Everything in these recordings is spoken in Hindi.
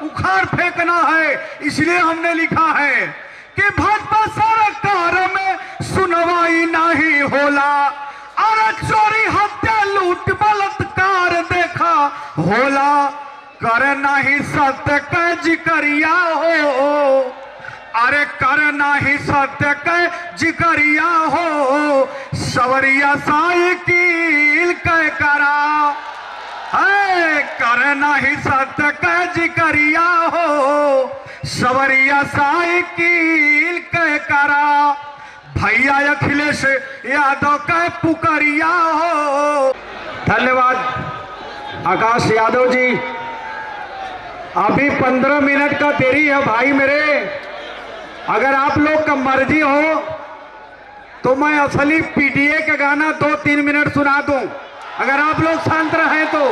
उखाड़ फेंकना है। इसलिए हमने लिखा है कि भाजपा सरकार में सुनवाई नहीं होला, अरे चोरी हत्या लूट बलात्कार देखा होला, कर नहीं सत्य का जिक्रिया हो, अरे कर नहीं सत्य का जिक्रिया हो, सवरिया साइकिल के करा है, कर नहीं सत्य का जिक्रिया हो, सवरिया साइकिल के करा, भैया अखिलेश यादव का पुकरिया हो। धन्यवाद आकाश यादव जी। अभी 15 मिनट का देरी है भाई मेरे, अगर आप लोग का मर्जी हो तो मैं असली पीडीए का गाना 2-3 मिनट सुना दूं, अगर आप लोग शांत रहें तो।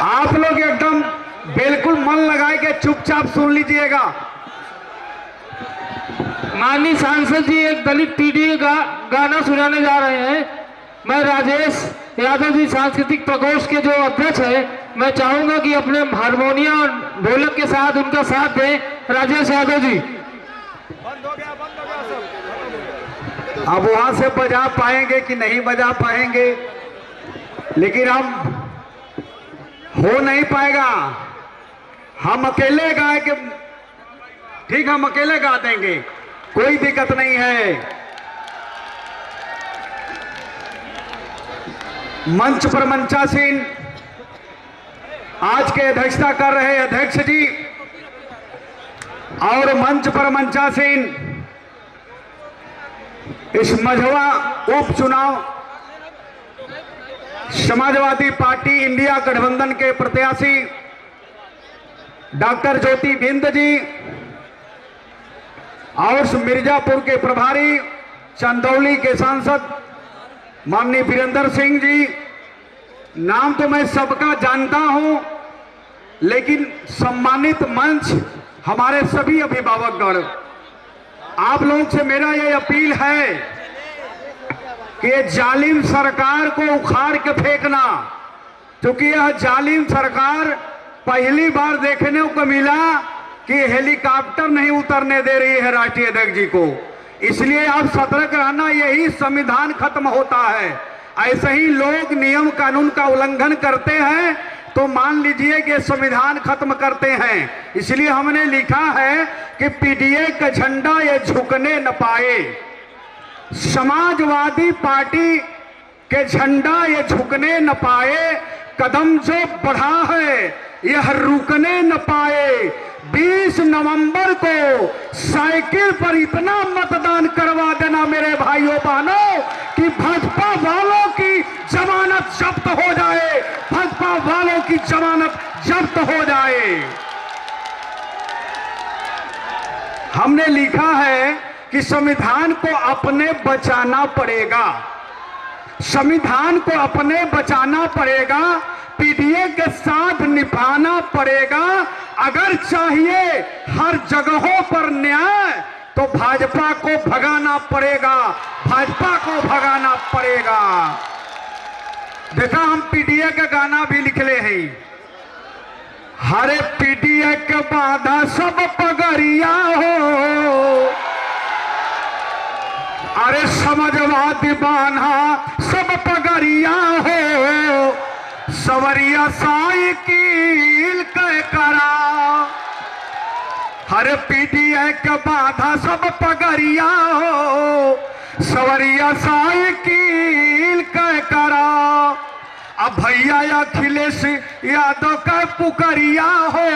आप लोग एकदम बिल्कुल मन लगाए के चुपचाप सुन लीजिएगा। माननीय सांसद जी एक दलित पीडीए गाना सुनाने जा रहे हैं। मैं राजेश यादव जी सांस्कृतिक प्रकोष्ठ के जो अध्यक्ष हैं, मैं चाहूंगा कि अपने हारमोनियम और ढोलक के साथ उनका साथ दें। राजेश यादव जी। बंद हो गया सब। अब वहां से बजा पाएंगे कि नहीं बजा पाएंगे, लेकिन हम हो नहीं पाएगा। हम अकेले गाए के ठीक, हम अकेले गा देंगे, कोई दिक्कत नहीं है। मंच पर मंचासीन आज के अध्यक्षता कर रहे अध्यक्ष जी और मंच पर मंचासीन इस मझवा उपचुनाव समाजवादी पार्टी इंडिया गठबंधन के प्रत्याशी डॉक्टर ज्योति बिंद जी और मिर्जापुर के प्रभारी चंदौली के सांसद माननीय वीरेंद्र सिंह जी। नाम तो मैं सबका जानता हूं, लेकिन सम्मानित मंच हमारे सभी अभिभावकगण, आप लोग से मेरा ये अपील है कि जालिम सरकार को उखाड़ के फेंकना, क्योंकि यह जालिम सरकार पहली बार देखने को मिला कि हेलीकॉप्टर नहीं उतरने दे रही है राष्ट्रीय अध्यक्ष जी को। इसलिए आप सतर्क रहना, यही संविधान खत्म होता है। ऐसे ही लोग नियम कानून का उल्लंघन करते हैं तो मान लीजिए कि संविधान खत्म करते हैं। इसलिए हमने लिखा है कि पीडीए का झंडा ये झुकने न पाए, समाजवादी पार्टी के झंडा ये झुकने न पाए, कदम जो बढ़ा है यह रुकने न पाए। 20 नवंबर को साइकिल पर इतना मतदान करवा देना मेरे भाइयों बहनों कि भाजपा वालों की जमानत जब्त हो जाए, भाजपा वालों की जमानत जब्त हो जाए। हमने लिखा है कि संविधान को अपने बचाना पड़ेगा, संविधान को अपने बचाना पड़ेगा, पीडीए के साथ निभाना पड़ेगा। अगर चाहिए हर जगहों पर न्याय तो भाजपा को भगाना पड़ेगा, भाजपा को भगाना पड़ेगा। देखा, हम पीडीए का गाना भी लिखले हैं। हरे पीडीए के बाधा सब पगड़िया हो, अरे समाजवादी बांधा सब पगड़िया हो, सवरिया साइकिल के करा, हर पीडीए के बाधा सब पगड़िया हो, सवरिया साइकिल के करा। अब भैया अखिलेश यादव का पुकरिया हो,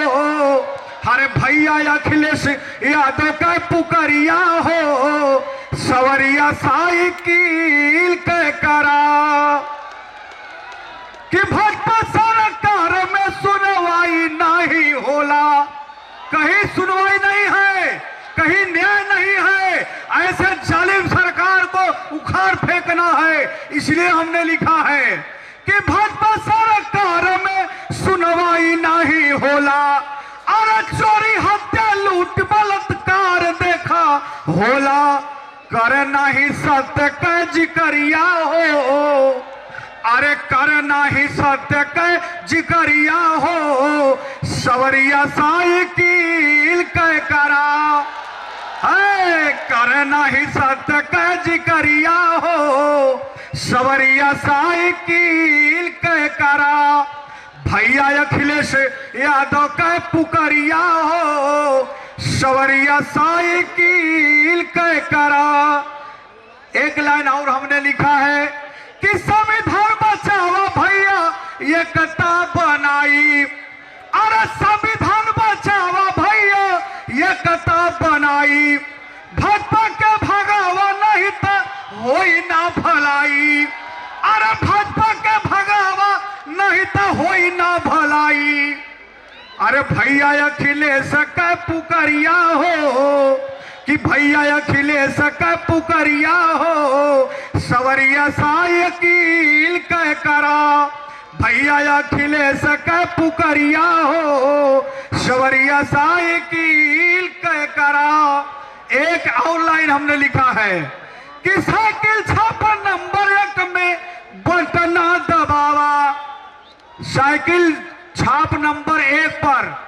हरे भैया अखिलेश यादव का पुकरिया हो, सवरिया साइकिल के करा। कि भाजपा सरकार में सुनवाई नहीं होला, कहीं सुनवाई नहीं है, कहीं न्याय नहीं है, ऐसे जालिम सरकार को उखाड़ फेंकना है। इसलिए हमने लिखा है कि भाजपा सरकार में सुनवाई नहीं होला, अरे चोरी हत्या लूट बलात्कार देखा होला, कर नहीं सत्य का जिक्रिया हो, अरे कर नाही सत्य के जिकरिया हो, सवरिया साइकिल के करा। है कर नाही सत्य के जिकरिया हो, सवरिया साइकिल के करा। भैया अखिलेश यादव के पुकरिया हो, सवरिया साइकिल के करा। एक लाइन और हमने लिखा है कि संविधान बचावा भैया एकता बनाई। अरे संविधान बचावा भैया एकता बनाई, भाजपा के भगावा नहीं तो होई ना भलाई। अरे भाजपा के भगावा नहीं तो होई ना भलाई। अरे भैया अखिलेश के पुकरिया हो, कि भैया अखिलेश के पुकरिया हो, सवरिया साइकिल के करा। भैया अखिलेश के पुकरिया हो, सवरिया साइकिल के करा। एक और लाइन हमने लिखा है कि साइकिल छापा नंबर 1 में बटना दबावा। साइकिल छाप नंबर 1 पर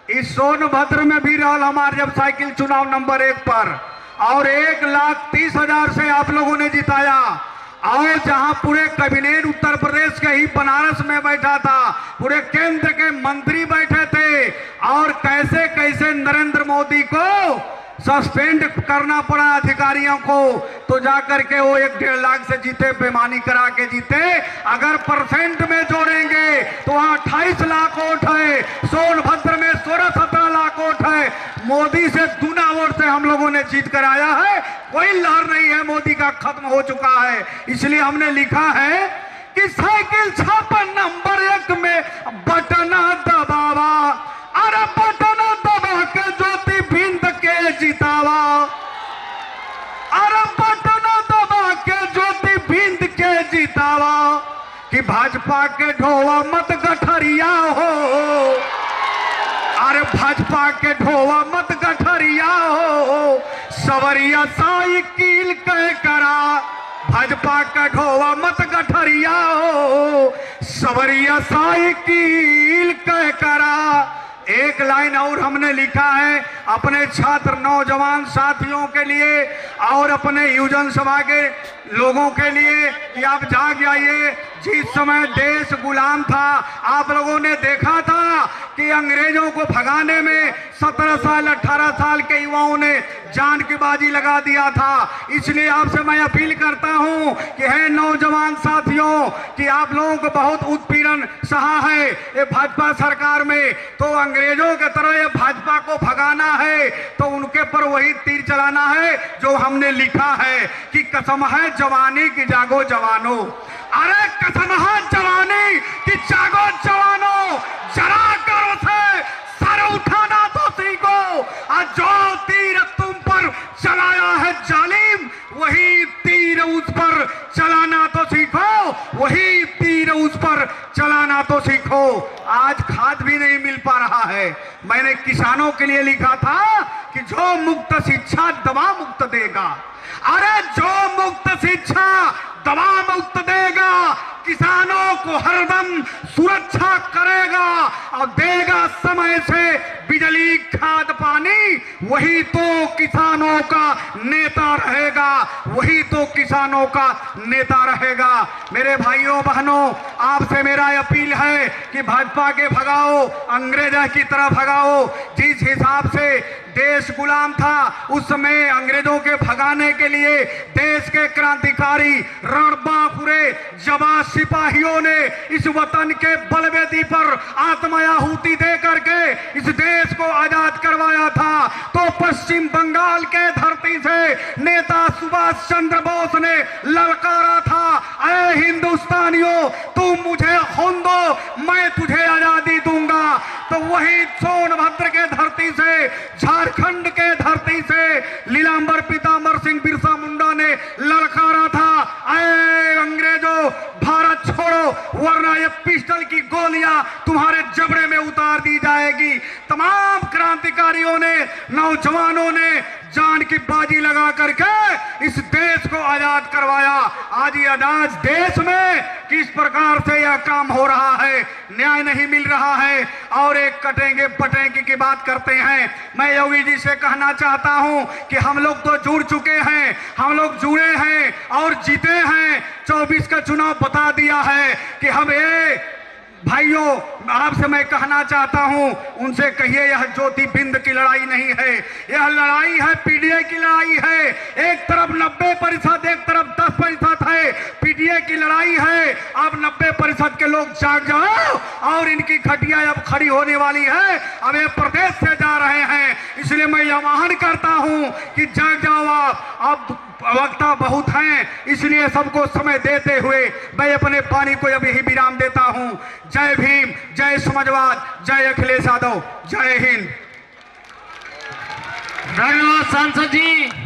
इस सोनभद्र में भी रहल हमारे जब साइकिल चुनाव नंबर 1 पर, और 1,30,000 से आप लोगों ने जिताया। और जहां पूरे कैबिनेट उत्तर प्रदेश के ही बनारस में बैठा था, पूरे केंद्र के मंत्री बैठे थे, और कैसे कैसे नरेंद्र मोदी को सस्पेंड करना पड़ा अधिकारियों को, तो जाकर के वो 1-1.5 लाख से जीते, बेईमानी करा के जीते। अगर परसेंट में जोड़ेंगे तो वहां 28 लाख वोट है, सोनभद्र में 16-17 लाख वोट है। मोदी से दूना वोट से हम लोगों ने जीत कर आया है। कोई लहर नहीं है, मोदी का खत्म हो चुका है। इसलिए हमने लिखा है कि साइकिल छापा नंबर 1 में बटना दबावा। अरे बटना दबा के ज्योति बिंद के जितावा। अरे बटना दबा के ज्योति बिंद के जितावा। कि भाजपा के ढोवा मत गठरिया हो, अरे भाजपा के ढोवा मत गठरिया हो, सवरिया साइकिल के करा। भाजपा का ढोवा मत गठरिया हो, सवरिया साइकिल के करा। एक लाइन और हमने लिखा है अपने छात्र नौजवान साथियों के लिए और अपने युवजन सभा के लोगों के लिए कि आप जाग जाइए। जिस समय देश गुलाम था, आप लोगों ने देखा था कि अंग्रेजों को भगाने में 17 साल 18 साल के युवाओं ने जान की बाजी लगा दिया था। इसलिए आपसे मैं अपील करता हूं कि है नौजवान साथियों कि आप लोगों को बहुत उत्पीड़न सहा है ये भाजपा सरकार में, तो अंग्रेजों के तरह ये भाजपा को भगाना है तो उनके पर वही तीर चलाना है जो हमने लिखा है कि कसम है जवानी की जागो जवानों। अरे कसम है जवानी कि जागो जवानों, जरा कर उसे सर उठाना तो सीखो। और जो तीर तुम पर चलाया है जालिम, वही तीर उस पर चलाना तो सीखो, वही तीर उस पर चलाना तो सीखो। आज खाद भी नहीं मिल पा रहा है। मैंने किसानों के लिए लिखा था कि जो मुक्त शिक्षा दवा मुक्त देगा। अरे जो मुक्त शिक्षा दवा मुक्त देगा, किसानों को हरदम सुरक्षा करेगा और देगा समय से बिजली खाद पानी, वही तो किसानों का नेता रहेगा, वही तो किसानों का नेता रहेगा। मेरे भाइयों बहनों, आपसे मेरा अपील है कि भाजपा के भगाओ, अंग्रेजों की तरह भगाओ। जिस हिसाब से देश गुलाम था, उस समय अंग्रेजों के भगाने के लिए देश के क्रांतिकारी रणबांकुरे जवान सिपाहियों ने इस वतन के बलवेदी पर आत्माहुति दे करके इस देश को आजाद करवाया था। तो पश्चिम बंगाल के धरती से नेता सुभाष चंद्र बोस ने ललकारा था, ऐ हिंदुस्तानियों तुम मुझे खून दो, मैं तुझे आजादी दूंगा। तो वही सोनभद्र के धरती से, झारखंड के धरती से लीलांबर पीताम्बर सिंह बिरसा मुंडा ने ललकारा था, ऐ अंग्रेजों भारत छोड़ो। वरना ये पिस्टल की गोलियां तुम्हारे जबड़े में उतार दी जाएगी। तमाम क्रांतिकारियों ने, नौजवानों ने जान की बाजी लगा करके इस देश को आजाद करवाया। आज ये अनाज देश में किस प्रकार से यह काम हो रहा है, न्याय नहीं मिल रहा है और एक कटेंगे पटेंगे की बात करते हैं। मैं योगी जी से कहना चाहता हूं कि हम लोग तो जुड़ चुके हैं, हम लोग जुड़े हैं और जीते हैं। 24 का चुनाव बता दिया है कि हम भाइयों, आपसे मैं कहना चाहता हूं, उनसे कहिए यह ज्योति बिंद की लड़ाई नहीं है, यह लड़ाई है पीडीए की लड़ाई है। एक तरफ 90%, एक तरफ 10% है। पीडीए की लड़ाई है। अब 90% के लोग जाग जाओ और इनकी खटिया अब खड़ी होने वाली है। अब ये प्रदेश से जा रहे हैं, इसलिए मैं आह्वान करता हूं कि जाग जाओ आप। अब वक्ता बहुत हैं, इसलिए सबको समय देते हुए मैं अपने पानी को अभी ही विराम देता हूं। जय भीम, जय समाजवाद, जय अखिलेश यादव, जय हिंद। धन्यवाद सांसद जी।